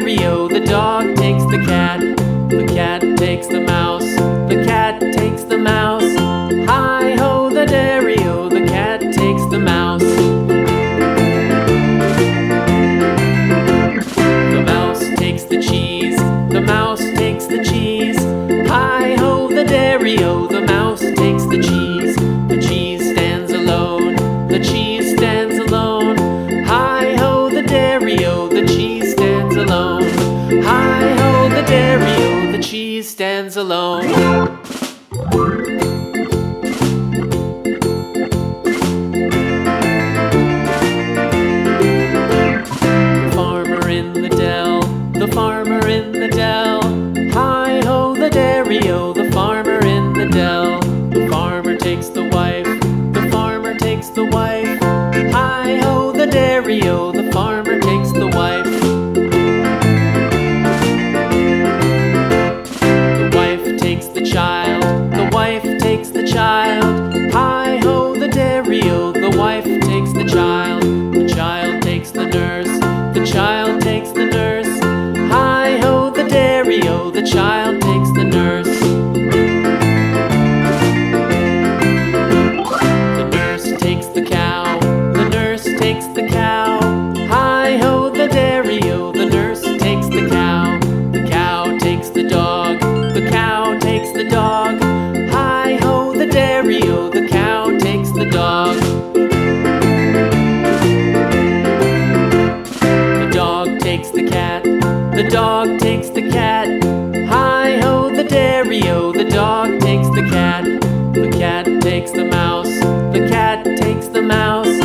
dairy-o, the dog takes the cat. The cat takes the mouse, the cat takes the mouse. Hi-ho, the dairy-o, the cat takes the mouse. The mouse takes the cheese, the mouse takes the cheese. Hi-ho, the dairy-o, the mouse takes the cheese. The cheese stands alone, the cheese stands alone. Hi-ho, the dairy-o, the cheese stands alone. Hi-ho, the dairy-o, the cheese stands alone. The farmer in the dell, the farmer in the dell. Hi-ho, the dairy-o, the farmer in the dell. The farmer takes the wife, the farmer takes the wife. Hi-ho, the dairy-o, the farmer takes the wife. The wife takes the child, the wife takes the child. Hi-ho, the dairy-o, the wife takes the child. The child takes the nurse, the child takes the nurse. Hi-ho, the dairy-o, the child takes the nurse. The nurse takes the cow, the nurse takes the cow. Hi-ho, the dairy-o, the nurse takes the cow. The cow takes the dog, the cow takes the dog. Hi-ho, the dairy-o, the cow takes the dog. The dog takes the cat, the dog takes the cat. Hi-ho, the dairy-o, the dog takes the cat. The cat takes the mouse, the cat takes the mouse.